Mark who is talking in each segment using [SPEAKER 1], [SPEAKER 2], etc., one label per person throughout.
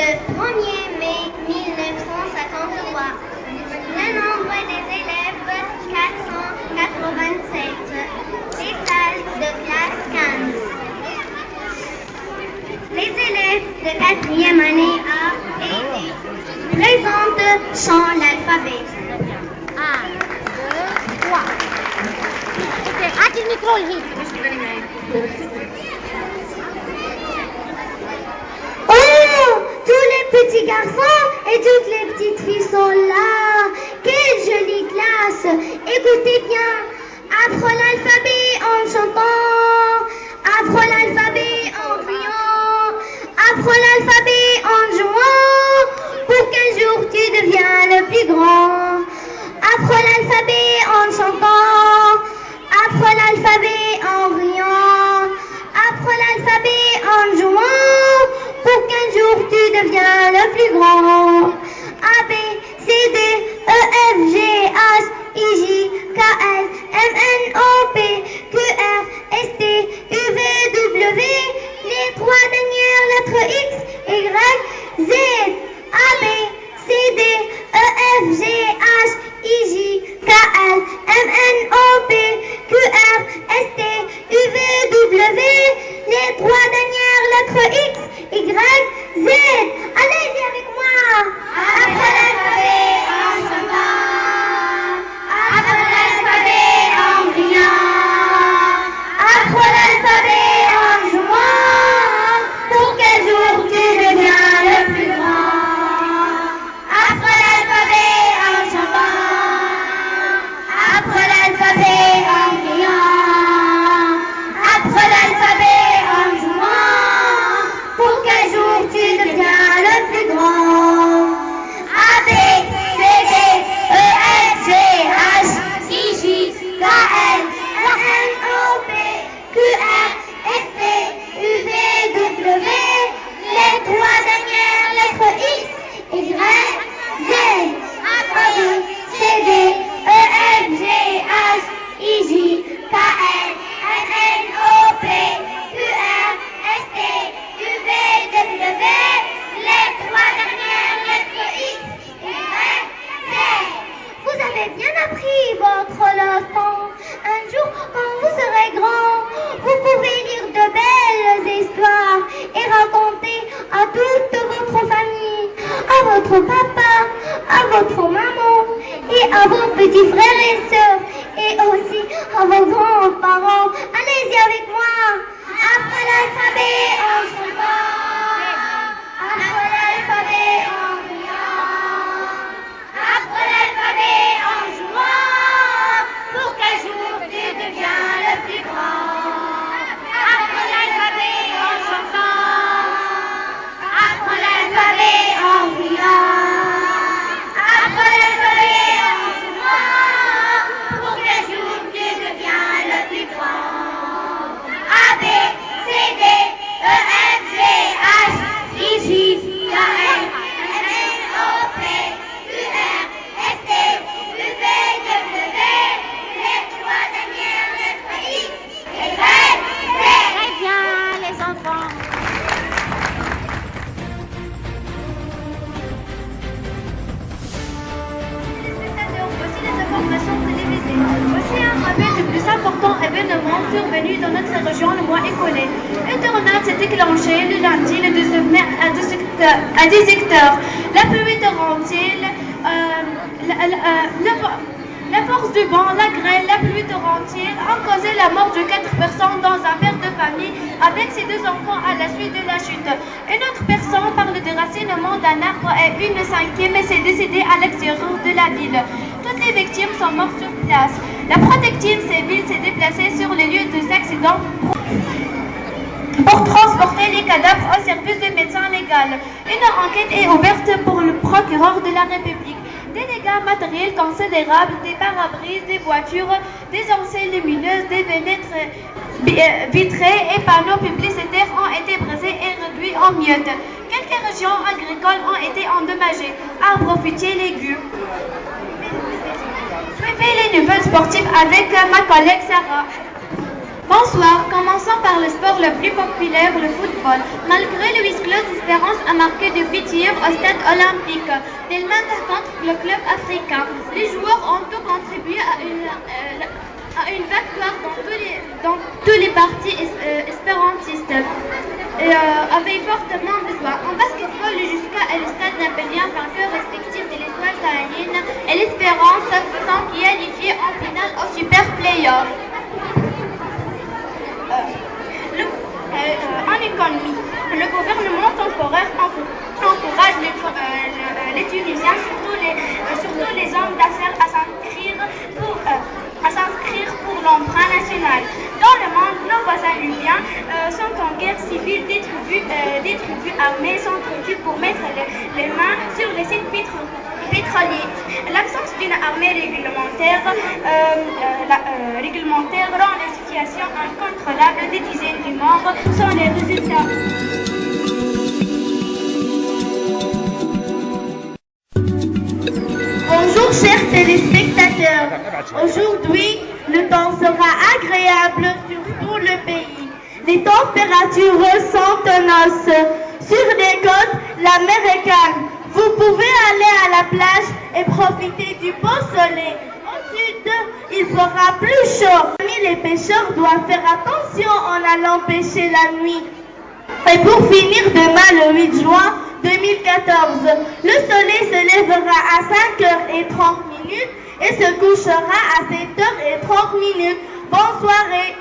[SPEAKER 1] Le 1er mai 1953, le nombre des élèves 487, les classes de classe 15. Les élèves de 4e année A et B présentent sans l'alphabet.
[SPEAKER 2] 1, 2, 3. Ok, à qui le micro, Henri?
[SPEAKER 1] Oh, tous les petits garçons et toutes les petites filles sont là. Quelle jolie classe. Écoutez bien. Apprends l'alphabet en chantant. Apprends l'alphabet en riant. Apprends l'alphabet en jouant. Pour qu'un jour tu deviens le plus grand. Apprends l'alphabet en chantant. Apprends l'alphabet en riant. Apprends l'alphabet en jouant. Pour qu'un jour tu deviens le plus grand. A, B, C, D, E, F, G, H, I, J, K, L, M, N, O, P, Q, R, S, T, U, V, W. Les trois dernières lettres X, Y, Z. A, B, C, D, E, F, G, H, I, J, K, L, M, N, O, P, Q, R, S, T, U, V, W. Les trois dernières lettres X, Y, Z. Allez-y avec moi. Apprends l'alphabet en chantant. Apprends l'alphabet en riant. Apprends l'alphabet en jouant. Pour qu'un jour tu deviens le plus grand. Apprends l'alphabet en chantant. Apprends l'alphabet en riant. Apprends l'alphabet en jouant. Pour qu'un jour tu deviens le plus grand. A, B, C, D, E, F, G, H, I, J, K, L, M, N, O, P, Q, R, S, T, U, V, W. Les trois dernières lettres X, Y, Z. A, B, C, D, E, F, G, H, I, J, K, L, M, N, O, P, Q, R, S, T, U, V, W. Les trois dernières lettres X, Y, Z. Vous avez bien appris votre leçon. Un jour, quand vous serez grand, vous pouvez lire de belles histoires et raconter à toute votre famille, à votre papa, à votre maman et à vos petits frères et sœurs et aussi à vos grands-parents. Allez-y avec moi. Apprends l'alphabet en chantant. Apprends l'alphabet en riant. Apprends l'alphabet en jouant. Pour qu'un jour tu deviens le plus grand. Apprends l'alphabet en chantant. Apprends l'alphabet en riant. Apprends l'alphabet en jouant. Pour qu'un jour tu deviens le plus grand. A, B, C, D, E, F, G, H, I, J, K, L, M, N, O, P, Q, R, S, T, U, V, W. Les trois dernières lettres X, Y, Z.
[SPEAKER 2] Très bien, les enfants.
[SPEAKER 3] Téléspectateurs, voici les informations télévisées. Voici un rappel du plus important événement survenu dans notre région le mois écoulé. Une tornade s'est déclenchée le lundi le 12 mai à 18h. La pluie torrentielle, la force du vent, la grêle, la pluie torrentielle ont causé la mort de 4 personnes dans un père de famille avec ses 2 enfants à la suite de la chute. Une autre personne par le déracinement d'un arbre et une 5e s'est décédée à l'extérieur de la ville. Toutes les victimes sont mortes sur place. La protection civile s'est déplacée sur le lieu de l'accident pour transporter les cadavres au service de médecins légaux. Une enquête est ouverte pour le procureur de la République. Des dégâts matériels considérables, des pare-brises, des voitures, des enseignes lumineuses, des fenêtres vitrées et panneaux publicitaires ont été brisés et réduits en miettes. Quelques régions agricoles ont été endommagées. Arbres, fruitiers, légumes. Suivez les nouvelles sportives avec ma collègue Sarah. Bonsoir, commençons par le sport le plus populaire, le football. Malgré le huis clos d'Espérance à marqué de buts tirs au stade olympique. Delman contre le club africain. Les joueurs ont tout contribué à une victoire dans tous les partis espérantistes. Avait fortement besoin. En basketball, le Jusca et le Stade Napoléon, vainqueurs respectifs de l'étoile sahélienne, et l'Espérance sont qualifiés en finale au Super Playoff. En économie, le gouvernement temporaire encourage les Tunisiens, surtout les hommes d'affaires, à s'inscrire pour l'emprunt national. Dans le monde, nos voisins libyens sont en guerre civile. Des tribus armées sont prévues pour mettre les mains sur les sites pétroliers. L'absence d'une armée réglementaire rend la situation incontrôlable des dizaines de membres sont les résultats.
[SPEAKER 4] Bonjour chers téléspectateurs, aujourd'hui le temps sera agréable sur tout le pays. Les températures sont tenaces. Sur les côtes, la mer est calme. Vous pouvez aller à la plage et profiter du beau soleil. Au sud, il fera plus chaud. Les pêcheurs doivent faire attention en allant pêcher la nuit. Et pour finir, demain le 8 juin 2014, le soleil se lèvera à 5h30 et se couchera à 7h30. Bonne soirée.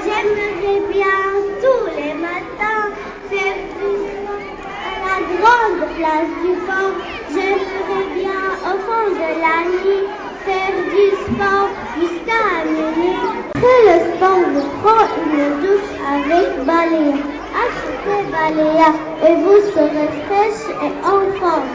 [SPEAKER 1] J'aimerais bien tous les matins faire du sport à la grande place du port. J'aimerais bien au fond de la nuit faire du sport jusqu'à minuit. Après le sport, je prends une douche avec Balea. Achetez Balea et vous serez fraîche et en forme.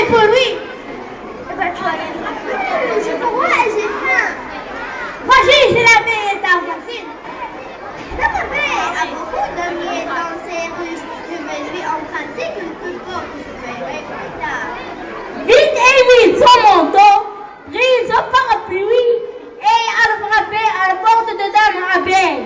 [SPEAKER 4] Pour lui.
[SPEAKER 1] J'ai froid et j'ai faim.
[SPEAKER 4] Vas-y, c'est la baie ta voisine.
[SPEAKER 1] La poupée a beaucoup de miel dans ses ruches. Je me suis emprunté quelque part que je verrai plus tard.
[SPEAKER 4] Vite et vite, son manteau, prise son parapluie et à le frapper à la porte de Dame Abeille.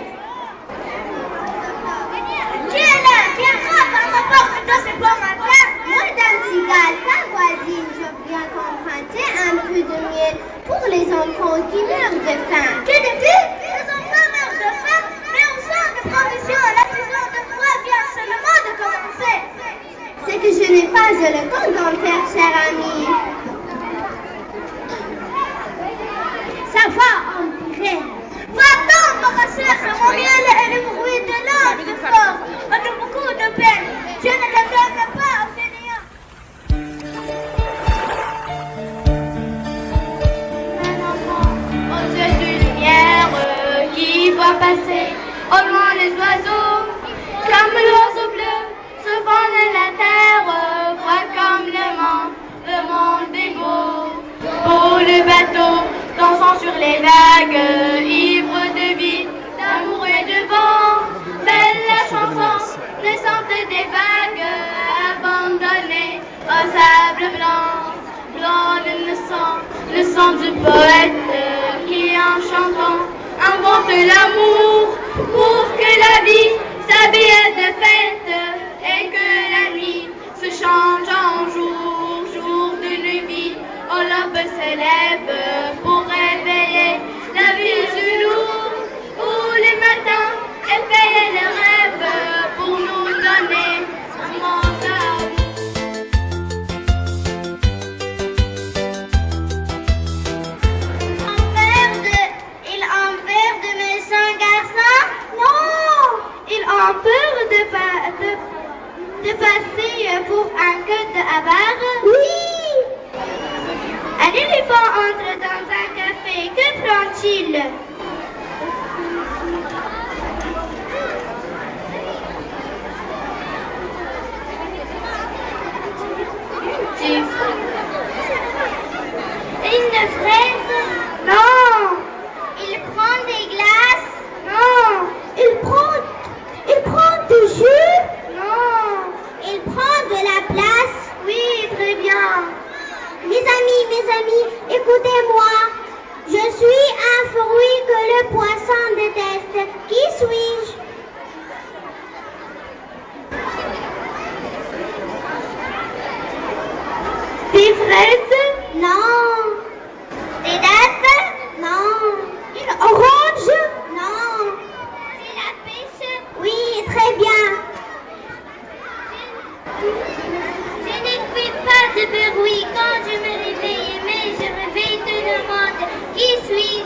[SPEAKER 4] Qui est là? Qui frappe à ma porte de ce bon matin?
[SPEAKER 1] Moi, Dame Cigale, ta voisine, je viens t'emprunter un peu de miel pour les enfants qui meurent de faim.
[SPEAKER 4] Que dis-tu? Les enfants meurent de faim, mais on sent que provision à la saison de froid vient seulement de commencer.
[SPEAKER 1] C'est que je n'ai pas le temps d'en faire, cher ami.
[SPEAKER 4] Ça va empirer. Va-t'en, ma soeur, mon miel et le bruit de l'ordre fort. On a beaucoup de peine. Je ne le donne pas aux fainéants.
[SPEAKER 3] Un enfant aux yeux de lumière qui voit passer au loin les oiseaux. Comme l'oiseau bleu se vend de la terre, froid comme le monde est beau. Beau le bateau dansant sur les vagues, ivre de vie, d'amour et de vent. Belle la chanson naissante des vagues, abandonnée au sable blanc. Blanc le sang du poète qui en chantant invente l'amour pour que la vie s'habille de fête et que la nuit se change en jour, jour d'une vie. Oh, l'aube se lève pour réveiller la vie du loup, où les matins éveillent les rêves pour nous donner un mandat.
[SPEAKER 1] Il en peur de méchants garçons? Non! Il en peur de passer pour un code avare? Oui! Un éléphant entre dans un café. Que prend-il?
[SPEAKER 4] fraise?
[SPEAKER 1] Non. Des dattes? Non.
[SPEAKER 4] Une orange?
[SPEAKER 1] Non. C'est la pêche? Oui, très bien. Je ne fais pas de bruit quand je me réveille, mais je réveille te demande qui suis-je?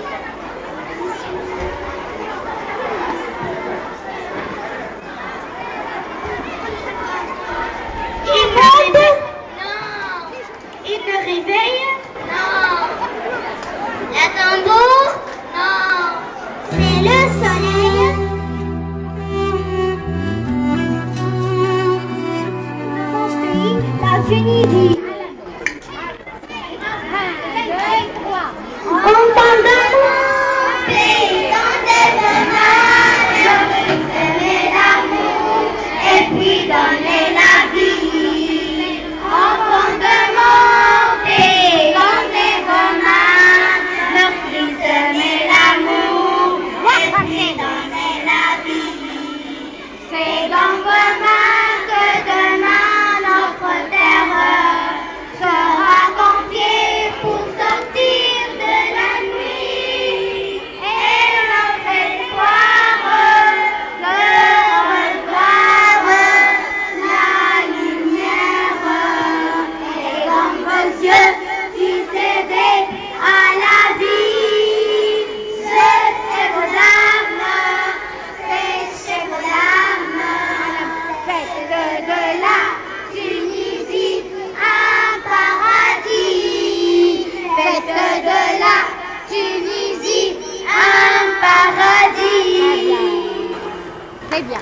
[SPEAKER 4] Il monte?
[SPEAKER 1] Non.
[SPEAKER 4] Il me réveille?
[SPEAKER 1] Non. La tambour? Non. C'est le soleil. Mon pays, la Tunisie.
[SPEAKER 2] 1, 2, 3.
[SPEAKER 1] Entendez mon pays dans des mains, aimer l'amour et puis donner la vie. Enfant de mon pays dans des mains, leur fils aimer l'amour et puis donner la vie. C'est dans vos mains que demain notre terre sera confiée pour sortir de la nuit et notre espoir de revoir la lumière. Et dans vos yeux, tu cédais à la vie. Séchez vos larmes, séchez vos larmes. Faites de la Tunisie un paradis. Faites de la Tunisie un paradis.
[SPEAKER 2] Très bien.